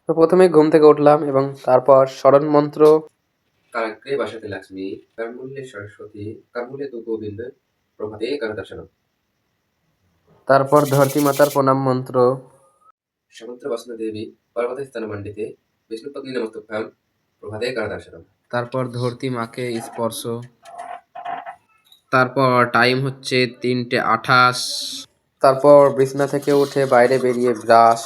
তো প্রথমে ঘুম থেকে উঠলাম এবং তারপর স্মরণ মন্ত্র কারাগ্রে বাসতে লক্ষ্মী কার্মূল্যে সরস্বতী কার্মূল্যে তু গোবিন্দ প্রভাতে করদর্শনম। তারপর ধরতী মাতার প্রণাম মন্ত্র, সমুদ্র বসন দেবী পর্বতে স্তন মণ্ডিতে বিষ্ণুপত্নী নমস্তুভ্যাম প্রভাতে করদর্শনম। তারপর ধরতী মাকে স্পর্শ। তারপর টাইম হচ্ছে 3:28। তারপর বিছনা থেকে উঠে বাইরে বেরিয়ে ব্রাশ।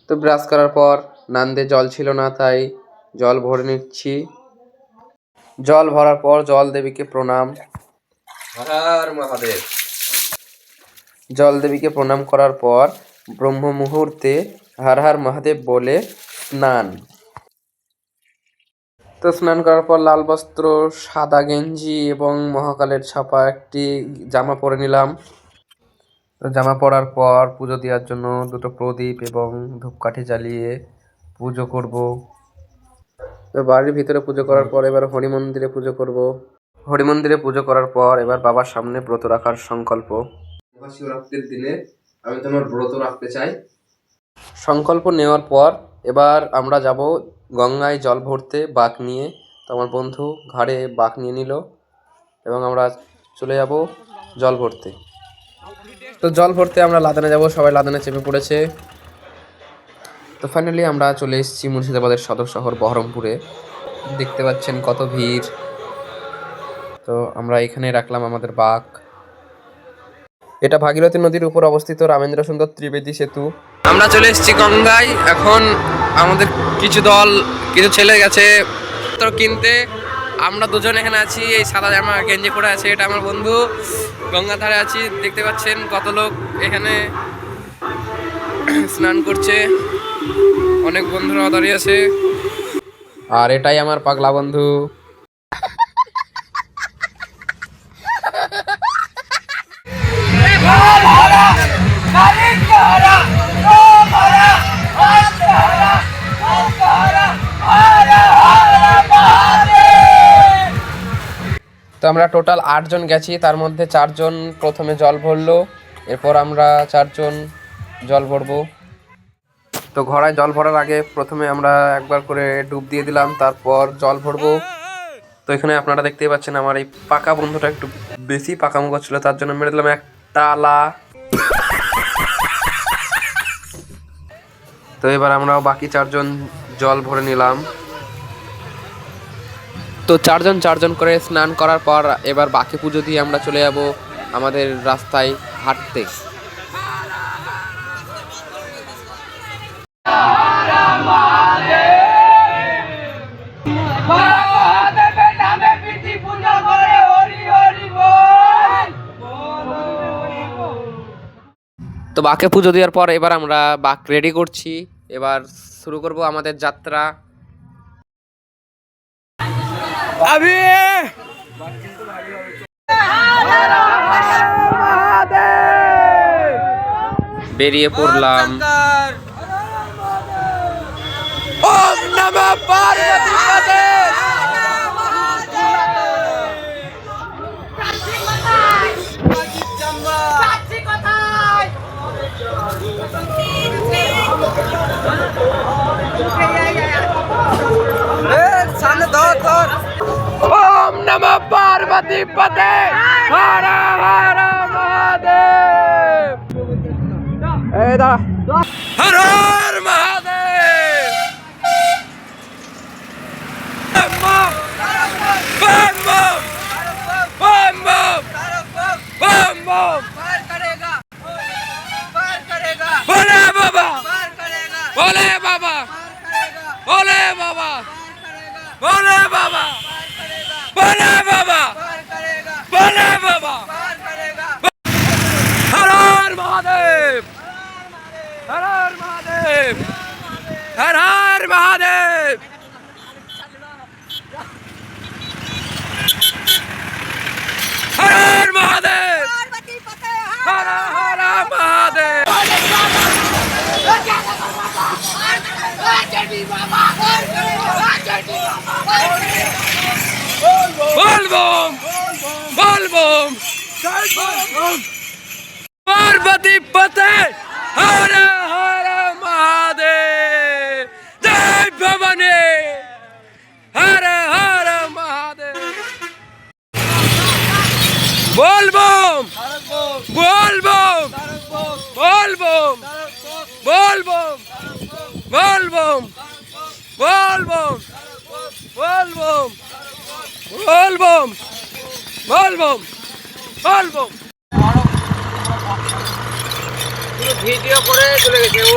তো ব্রাশ করার পর নান্দে জল ছিল না, তাই জল ভরে নিচ্ছি। জল ভরার পর জল দেবীকে প্রণাম। হর হর মহাদেব। জল দেবীকে প্রণাম করার পর ব্রহ্ম মুহূর্তে হর হর মহাদেব বলে স্নান। তো স্নান করার পর লাল বস্ত্র, সাদা গেঞ্জি এবং মহাকালের ছাপা একটি জামা পরে নিলাম। তো জামা পরার পর পুজো দেওয়ার জন্য দুটো প্রদীপ এবং ধূপকাঠি জ্বালিয়ে পুজো করব। তো বাড়ির ভিতরে পুজো করার পর এবার হরি মন্দিরে পুজো করব। হরি মন্দিরে পুজো করার পর এবার বাবার সামনে ব্রত রাখার সংকল্প। মহাশিবরাত্রির দিনে আমি তোমার ব্রত রাখতে চাই। সংকল্প নেওয়ার পর এবার আমরা যাব গঙ্গায় জল ভরতে বাঁক নিয়ে। তো আমার বন্ধু ঘাড়ে বাঁক নিয়ে নিল এবং আমরা চলে যাব জল ভরতে। তো জল ভরতে আমরা লাদানে যাব, সবাই লাদানে চেপে পড়েছে। তো ফাইনালি আমরা চলে এসেছি মুর্শিদাবাদের সদর শহর বহরমপুরে। দেখতে পাচ্ছেন কত ভিড়। তো আমরা এখানে রাখলাম আমাদের বাঁক। এটা ভাগীরথী নদীর উপর অবস্থিত রামেন্দ্র সুন্দর ত্রিবেদী সেতু। আমরা চলে এসেছি গঙ্গায়। এখন আমাদের কিছু ছেলে গেছে কিনতে। আমরা দুজন এখানে আছি, এই সাদা জামা গেঞ্জি পরে আছে, এটা আমার বন্ধু। গঙ্গার ধারে আছি, দেখতে পাচ্ছেন কত লোক এখানে স্নান করছে, অনেক বন্ধুরা দাঁড়িয়ে আছে। আর এটাই আমার পাগলা বন্ধু। তো আমরা টোটাল 8 জন গেছি, তার মধ্যে 4 জন প্রথমে জল ভরলো, এরপর আমরা 4 জন জল ভরবো। তো ঘোড়ায় জল ভরার আগে প্রথমে আমরা একবার করে ডুব দিয়ে দিলাম, তারপর জল ভরবো। তো এখানে আপনারা দেখতেই পাচ্ছেন আমার এই পাকা বন্ধুটা একটু বেশি পাকামো করছিল, তার জন্য মেরে দিলাম একটা আলা। তো এবার আমরাও বাকি 4 জন জল ভরে নিলাম। তো 4 জন করে স্নান করার পর এবার বাকি পুজো দিয়ে আমরা চলে যাব আমাদের রাস্তায় হাঁটতে। তো বাঁকে পুজো দেওয়ার পর এবার আমরা বাঁক রেডি করছি, এবার শুরু করব আমাদের যাত্রা। বেরিয়ে পড়লাম। ওম নমঃ পার্বতী পতে। ওম নমঃ পার্বতী পতে হর হর মহাদেব। এই দাঁড়া। হর হর মহাদেব। বম বম বম বম বম বম। ভোলে বাবা, ভোলে বাবা, ভোলে বাবা, ভোলে বাবা, ভোলে বাবা, ভোলে বাবা। হর হর মহাদেব, হর হর মহাদেব, হর হর মহাদেব। হর হর মহাদেব, হর হর মহাদেব। বল বম, বল বম, পার্বতী পতে হর হর মহাদেব। ভবানী হর হর মহাদেব বলবম বলবম বলবম বলবম বলবম বলবম বলবম বলবম বলবম বলবম ভিডিও করে চলে গেছে ও।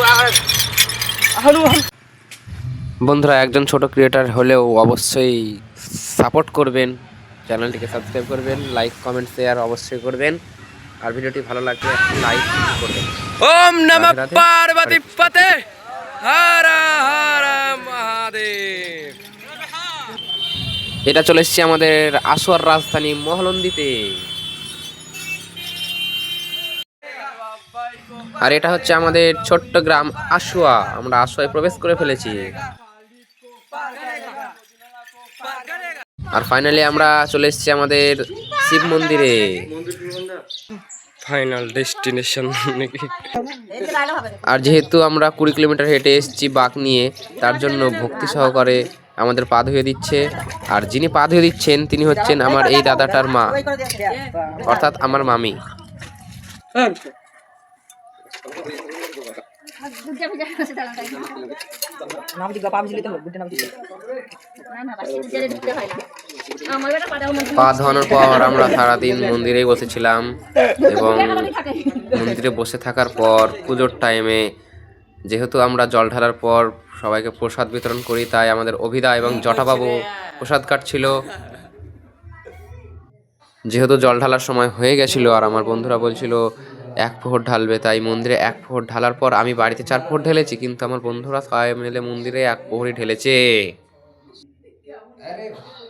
বন্ধুরা, একজন ছোট ক্রিয়েটার হলেও অবশ্যই সাপোর্ট করবেন, চ্যানেলটিকে সাবস্ক্রাইব করবেন, লাইক কমেন্ট শেয়ার অবশ্যই করবেন, আর ভিডিওটি ভালো লাগলে লাইক করবেন। ওম নমঃ পার্বতী পতে হর হর মহাদেব। এটা চলে এসেছি আমাদের আশুয়ার রাজধানী মহলন্দিতে, আর এটা হচ্ছে আমাদের ছোট্ট গ্রাম আশুয়া। আমরা আশুয়ায় প্রবেশ করে ফেলেছি, আর ফাইনালি আমরা চলে এসেছি আমাদের শিব মন্দিরে। ফাইনাল ডেস্টিনেশন নাকি। আর যেহেতু আমরা 20 কিলোমিটার হেঁটে এসেছি বাঁক নিয়ে, তার জন্য ভক্তি সহকারে আমাদের পা ধুয়ে দিচ্ছে। আর যিনি পা ধুয়ে দিচ্ছেন তিনি হচ্ছেন আমার এই দাদাটার মা, অর্থাৎ আমার মামি। পা ধোয়ানোর পর আমরা সারাদিন মন্দিরেই বসেছিলাম, এবং মন্দিরে বসে থাকার পর পুজোর টাইমে যেহেতু আমরা জল ঢালার পর সবাইকে প্রসাদ বিতরণ করি, তাই আমাদের অভিদা এবং জটাবাবু প্রসাদ কাটছিল। যেহেতু জল ঢালার সময় হয়ে গেছিলো আর আমার বন্ধুরা বলছিল 1 প্রহর ঢালবে, তাই মন্দিরে 1 প্রহর ঢালার পর আমি বাড়িতে 4 প্রহর ঢেলেছি, কিন্তু আমার বন্ধুরা সবাই মিলে মন্দিরে 1 প্রহরই ঢেলেছে।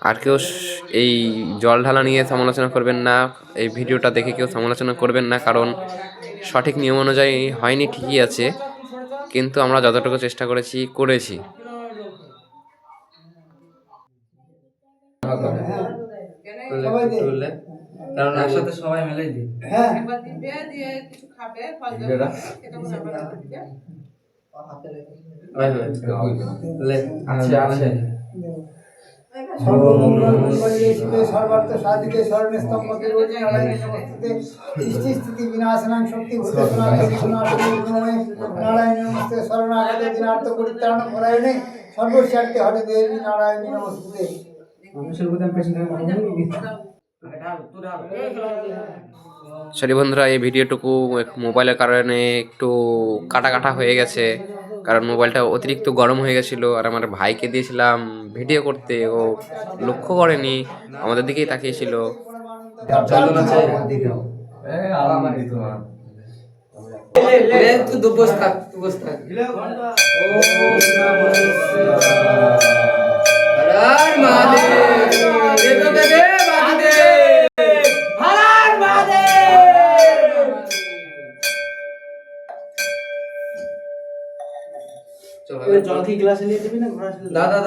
আর কেউ এই জল ঢালা নিয়ে সমালোচনা করবেন না, এই ভিডিওটা দেখে কেউ সমালোচনা করবেন না, কারণ সঠিক নিয়ম অনুযায়ী হয়নি, ঠিকই আছে, কিন্তু আমরা যতটুকু চেষ্টা করেছি। কারণ একসাথে সবাই মিলে দিই। হ্যাঁ একবার দিবে দিয়ে কিছু খাবে ফল দেবে এটা মনে করবে ভাই লে আচ্ছা আছে সর্বার্থ সাধিকে স্মরণে স্তম্ভকে রোজে নারায়ণে নমস্তে সৃষ্টি স্থিতি বিনাশনাং শক্তি ভূতেষণাতে বিষ্ণুনাথে নারায়ণে নমস্তে শরণাগতে দিনার্থ পরিত্রাণ পরায়ণে সর্বস্যার্থে হরে দেবী নারায়ণে নমস্তে। সরি বন্ধুরা, এই ভিডিওটুকু মোবাইলের কারণে একটু কাটা হয়ে গেছে, কারণ মোবাইলটা অতিরিক্ত গরম হয়ে গেছিলো, আর আমার ভাইকে দিয়েছিলাম ভিডিও করতে, ও লক্ষ্য করেনি, আমাদের দিকেই তাকিয়েছিল। জল কি গ্লাসে নিয়ে দিবি না দাদা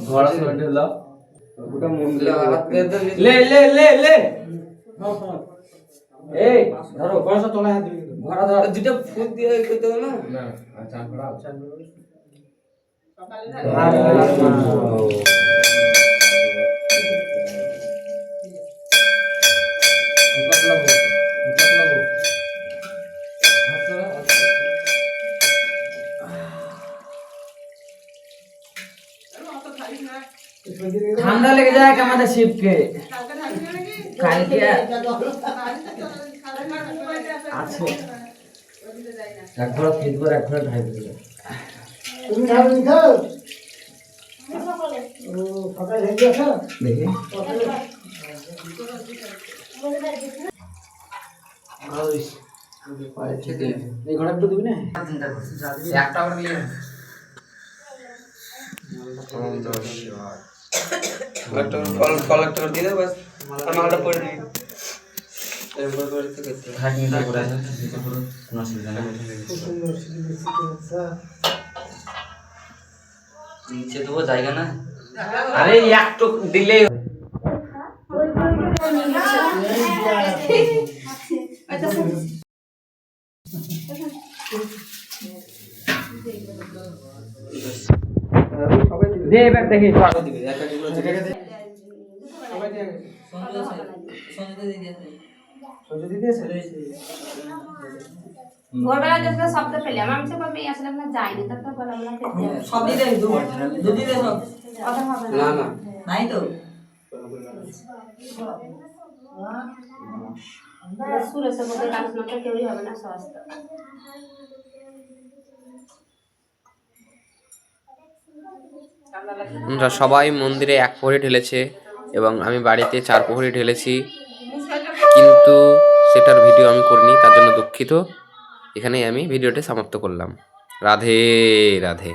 ঘোড়া সিমেন্ট দাও ওটা মন্দিরে লে লে লে লে এই ধরো কয়সা তোলা হাত দিবি ঘোড়া ধর দুটো ফুল দিয়ে করতে হবে না চান করা ঠান্ডা লেগে যায় আমাদের শিবকে কালকে আছে একবার ফিটবার একবার ঢাইবে তুমি খাবে নি খাও ও সকালে হয়ে গেছে দেখি এই ঘোড়া একটু দিবি না একটা করে নিয়ে কলেক্টর দিয়ে বাস মালটা পড়ে দিবি এরপর করে তো করতে হাঁটি নিতে পড়ে আছে কোনো অসুবিধা নেই নিচে দেবো জায়গা না আরে একটু দিলেই দে এবার দেখি ভোরবেলা যখন শব্দ পেলাম আমি তো ভাবি আসলে আমরা যাইনি তারপর বললাম না সব দিতে দুধ দিতে সব কথা হবে না না না নাই তো সুরেশের মধ্যে গান শোনা তো কেউই হবে না সহস্ত আমরা সবাই মন্দিরে 1 প্রহরী ঢেলেছে এবং আমি বাড়িতে 4 প্রহরী ঢেলেছি, কিন্তু সেটার ভিডিও আমি করিনি, তার জন্য দুঃখিত। এখানেই আমি ভিডিওটি সমাপ্ত করলাম। রাধে রাধে।